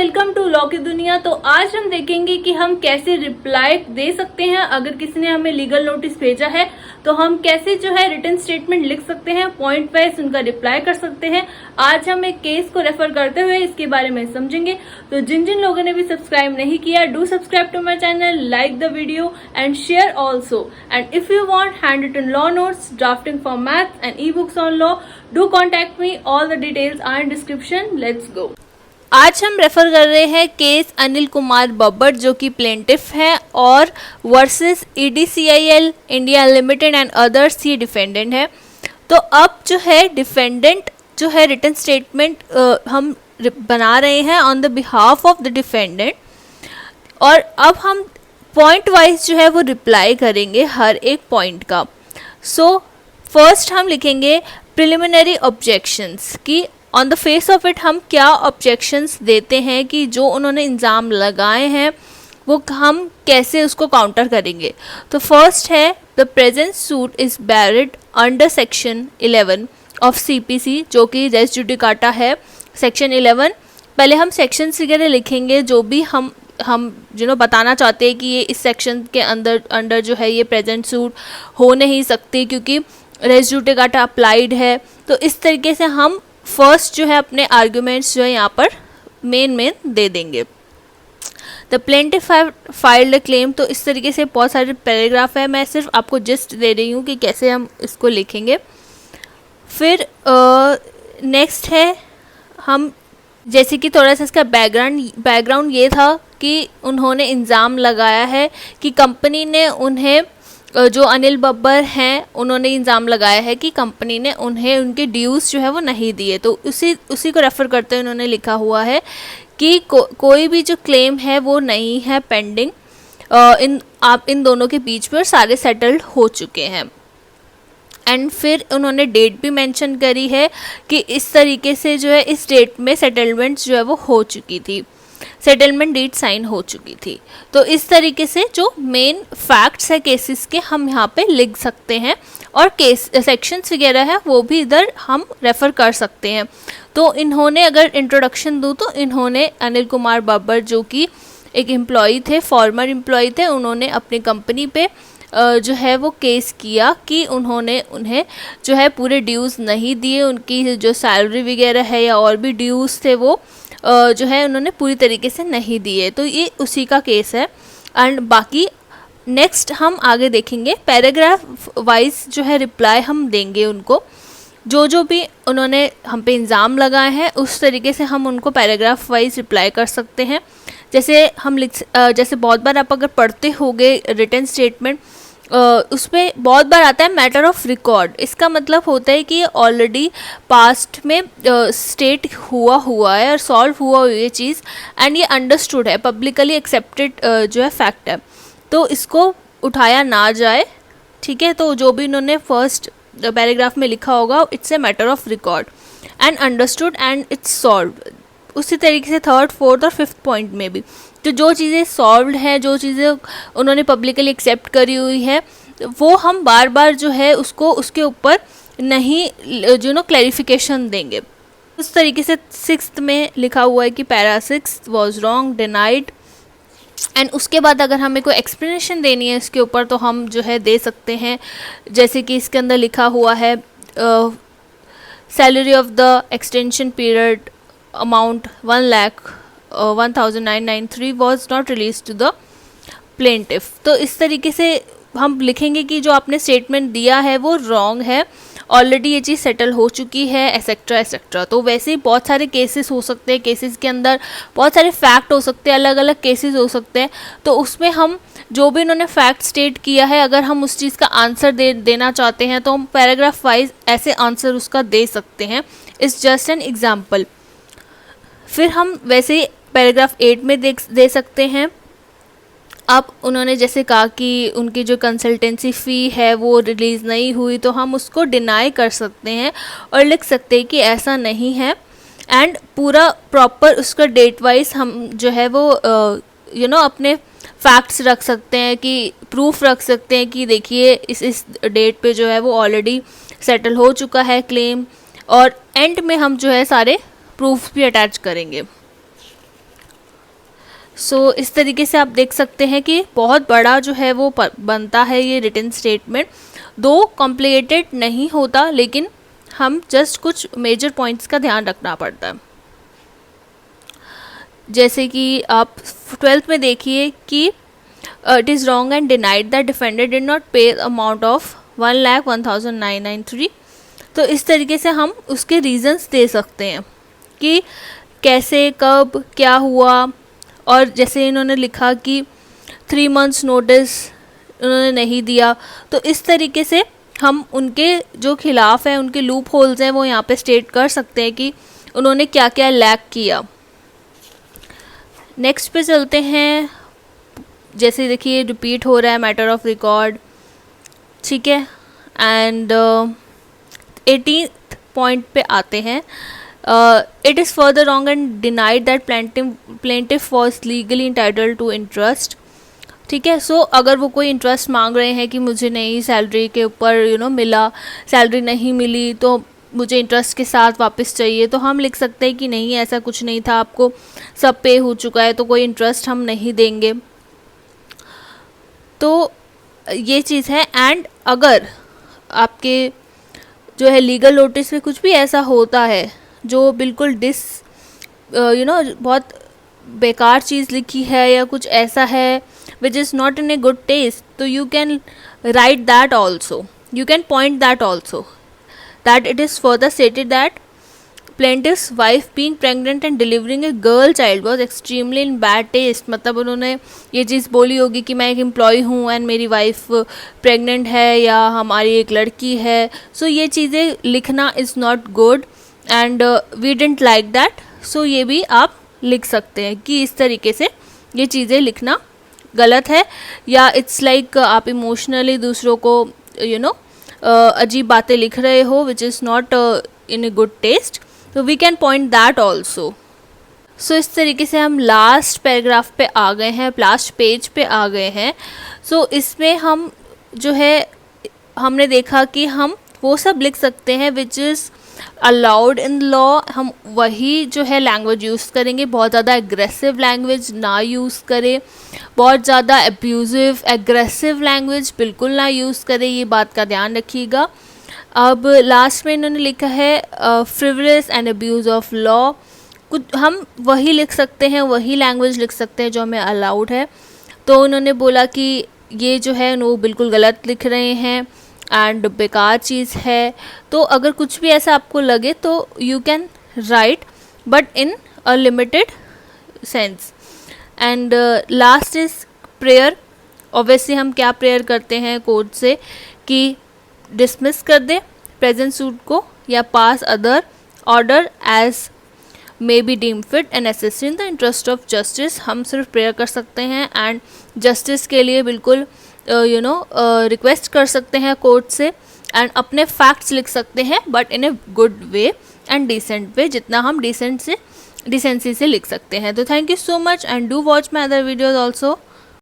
Welcome to law की दुनिया। तो आज हम देखेंगे कि हम कैसे रिप्लाई दे सकते हैं। अगर किसी ने हमें लीगल नोटिस भेजा है तो हम कैसे जो है रिटन स्टेटमेंट लिख सकते हैं, पॉइंट वाइज उनका रिप्लाई कर सकते हैं। आज हम एक केस को रेफर करते हुए इसके बारे में समझेंगे। तो जिन जिन लोगों ने भी सब्सक्राइब नहीं किया, do subscribe to my channel, like the video and share also. And if you want handwritten law notes, drafting for maths and e books on law, do contact me. All the details are in description. Let's go. आज हम refer कर रहे हैं case Anil Kumar Babbar जो कि plaintiff हैं और versus EDCIL India limited and others ये डिफेंडेंट है। तो अब जो है डिफेंडेंट जो है रिटन स्टेटमेंट हम बना रहे हैं on the behalf of the defendant, और अब हम पॉइंट वाइज जो है वो रिप्लाई करेंगे हर एक पॉइंट का। सो फर्स्ट हम लिखेंगे प्रिलिमिनरी ऑब्जेक्शंस की on the face of it हम क्या ऑब्जेक्शंस देते हैं कि जो उन्होंने इल्ज़ाम लगाए हैं वो हम कैसे उसको काउंटर करेंगे। तो फर्स्ट है the present suit is buried under section 11 of CPC जो कि रेस जुडिकाटा है सेक्शन 11। पहले हम सेक्शंस वगैरह लिखेंगे जो भी हम बताना चाहते हैं कि ये इस सेक्शन के अंडर जो है ये प्रेजेंट सूट हो नहीं सकती क्योंकि रेस जुडिकाटा अप्लाइड है। तो इस तरीके से हम फर्स्ट जो है अपने आर्ग्यूमेंट्स जो है यहाँ पर मेन दे देंगे। The plaintiff filed a claim, तो इस तरीके से बहुत सारे पैराग्राफ है, मैं सिर्फ आपको जस्ट दे रही हूँ कि कैसे हम इसको लिखेंगे। फिर नेक्स्ट है हम जैसे कि थोड़ा सा इसका बैकग्राउंड ये था कि उन्होंने इल्ज़ाम लगाया है कि कंपनी ने उन्हें जो अनिल बब्बर हैं उन्होंने इल्ज़ाम लगाया है कि कंपनी ने उन्हें उनके ड्यूज़ जो है वो नहीं दिए। तो उसी को रेफ़र करते हुए उन्होंने लिखा हुआ है कि कोई भी जो क्लेम है वो नहीं है पेंडिंग, इन दोनों के बीच में सारे सेटल्ड हो चुके हैं। एंड फिर उन्होंने डेट भी मेंशन करी है कि इस तरीके से जो है इस डेट में सेटलमेंट्स जो है वो हो चुकी थी, सेटलमेंट डीड साइन हो चुकी थी। तो इस तरीके से जो मेन फैक्ट्स है केसेस के हम यहाँ पे लिख सकते हैं, और केस सेक्शंस वगैरह है वो भी इधर हम रेफ़र कर सकते हैं। तो इन्होंने अगर इंट्रोडक्शन दूँ तो इन्होंने अनिल कुमार बब्बर जो कि एक एम्प्लॉई थे, फॉर्मर एम्प्लॉई थे, उन्होंने अपनी कंपनी पे जो है वो केस किया कि उन्होंने उन्हें जो है पूरे ड्यूज़ नहीं दिए, उनकी जो सैलरी वगैरह है या और भी ड्यूज़ थे वो जो है उन्होंने पूरी तरीके से नहीं दिए। तो ये उसी का केस है। एंड बाकी नेक्स्ट हम आगे देखेंगे पैराग्राफ वाइज जो है रिप्लाई हम देंगे उनको, जो भी उन्होंने हम पे इल्ज़ाम लगाए हैं उस तरीके से हम उनको पैराग्राफ वाइज रिप्लाई कर सकते हैं। जैसे जैसे बहुत बार आप अगर पढ़ते होंगे रिटन स्टेटमेंट, उसमें बहुत बार आता है मैटर ऑफ रिकॉर्ड। इसका मतलब होता है कि ये ऑलरेडी पास्ट में स्टेट हुआ है और सॉल्व हुआ ये चीज़, एंड ये अंडरस्टूड है, पब्लिकली एक्सेप्टेड जो है फैक्ट है, तो इसको उठाया ना जाए। ठीक है, तो जो भी उन्होंने फर्स्ट पैराग्राफ में लिखा होगा it's a matter of record and understood and it's solved. उसी तरीके से थर्ड, फोर्थ और फिफ्थ पॉइंट में भी तो जो चीज़ें सॉल्व्ड हैं, जो चीज़ें उन्होंने पब्लिकली एक्सेप्ट करी हुई है, वो हम बार बार जो है उसको उसके ऊपर नहीं क्लैरिफिकेशन देंगे। उस तरीके से सिक्स्थ में लिखा हुआ है कि para 6 was wrong, denied. And उसके बाद अगर हमें कोई एक्सप्लेनेशन देनी है इसके ऊपर तो हम जो है दे सकते हैं। जैसे कि इसके अंदर लिखा हुआ है salary of the extension period amount 1,01,993 was not release to the plaintiff. तो इस तरीके से हम लिखेंगे कि जो आपने स्टेटमेंट दिया है वो रॉन्ग है, ऑलरेडी ये चीज़ सेटल हो चुकी है, एसेट्रा एसेट्रा। तो वैसे ही बहुत सारे केसेस हो सकते हैं, केसेस के अंदर बहुत सारे फैक्ट हो सकते हैं, अलग अलग केसेस हो सकते हैं। तो उसमें हम जो भी इन्होंने फैक्ट स्टेट किया है अगर हम उस चीज़ का आंसर देना चाहते हैं तो हम पैराग्राफ वाइज ऐसे आंसर उसका दे सकते हैं। It's just an example. फिर हम वैसे ही पैराग्राफ 8 में दे सकते हैं। अब उन्होंने जैसे कहा कि उनकी जो कंसल्टेंसी फ़ी है वो रिलीज़ नहीं हुई, तो हम उसको डिनाई कर सकते हैं और लिख सकते हैं कि ऐसा नहीं है। एंड पूरा प्रॉपर उसका डेट वाइज हम जो है वो अपने फैक्ट्स रख सकते हैं, कि प्रूफ रख सकते हैं कि देखिए इस डेट पे जो है वो ऑलरेडी सेटल हो चुका है क्लेम, और एंड में हम जो है सारे प्रूफ भी अटैच करेंगे। सो इस तरीके से आप देख सकते हैं कि बहुत बड़ा जो है वो बनता है ये रिटन स्टेटमेंट, दो कॉम्प्लिकेटेड नहीं होता, लेकिन हम जस्ट कुछ मेजर पॉइंट्स का ध्यान रखना पड़ता है। जैसे कि आप 12th में देखिए कि it is wrong and denied that defended did not पे अमाउंट ऑफ 1,01,993। तो इस तरीके से हम उसके रीजंस दे सकते हैं कि कैसे, कब, क्या हुआ। और जैसे इन्होंने लिखा कि 3 months नोटिस उन्होंने नहीं दिया, तो इस तरीके से हम उनके जो खिलाफ हैं, उनके लूप होल्स हैं, वो यहाँ पे स्टेट कर सकते हैं कि उन्होंने क्या क्या लैक किया। नेक्स्ट पे चलते हैं। जैसे देखिए रिपीट हो रहा है मैटर ऑफ रिकॉर्ड, ठीक है। एंड 18th पॉइंट पे आते हैं। It is further wrong and denied that plaintiff was legally entitled to interest, ठीक है। सो अगर वो कोई इंटरेस्ट मांग रहे हैं कि मुझे नई सैलरी के ऊपर मिला, सैलरी नहीं मिली तो मुझे इंटरेस्ट के साथ वापस चाहिए, तो हम लिख सकते हैं कि नहीं, ऐसा कुछ नहीं था, आपको सब पे हो चुका है, तो कोई इंटरेस्ट हम नहीं देंगे। तो ये चीज़ है। एंड अगर आपके जो है लीगल नोटिस में कुछ भी ऐसा होता है जो बिल्कुल बहुत बेकार चीज़ लिखी है या कुछ ऐसा है which is not in a good taste, तो you can write that also, you can point that also that it is further stated that plaintiff's wife being pregnant and delivering a girl child was extremely in bad taste। मतलब उन्होंने ये चीज़ बोली होगी कि मैं एक employ हूँ and मेरी वाइफ प्रेग्नेंट है या हमारी एक लड़की है। सो ये चीज़ें लिखना is not good and we didn't like that. So ये भी आप लिख सकते हैं कि इस तरीके से ये चीज़ें लिखना गलत है, या इट्स लाइक आप इमोशनली दूसरों को अजीब बातें लिख रहे हो which is not in a good taste, तो we can point that also. So इस तरीके से हम लास्ट पैराग्राफ पे आ गए हैं, लास्ट पेज पे आ गए हैं। सो इसमें हम जो है हमने देखा कि हम वो सब लिख सकते हैं which is allowed in law. हम वही जो है लैंग्वेज यूज़ करेंगे, बहुत ज़्यादा एग्रेसिव लैंग्वेज ना यूज़ करें, बहुत ज़्यादा अब्यूज़िव एग्रेसिव लैंग्वेज बिल्कुल ना यूज़ करें, ये बात का ध्यान रखिएगा। अब लास्ट में इन्होंने लिखा है frivolous and abuse of law. कुछ हम वही लिख सकते हैं, वही लैंग्वेज लिख सकते हैं जो हमें अलाउड है। तो उन्होंने बोला कि ये जो है वो बिल्कुल गलत लिख रहे हैं एंड बेकार चीज़ है। तो अगर कुछ भी ऐसा आपको लगे तो you can right, but in a limited sense. And last is prayer. Obviously हम क्या प्रेयर करते हैं कोर्ट से कि डिसमिस कर दे प्रेजेंट सूट को या pass other order as may be deemed fit and assist in the interest of justice. हम सिर्फ प्रेयर कर सकते हैं एंड जस्टिस के लिए बिल्कुल रिक्वेस्ट कर सकते हैं कोर्ट से, एंड अपने फैक्ट्स लिख सकते हैं but in a good way and decent way, जितना हम डिसेंसी से लिख सकते हैं। तो thank you so much and do watch my other videos also.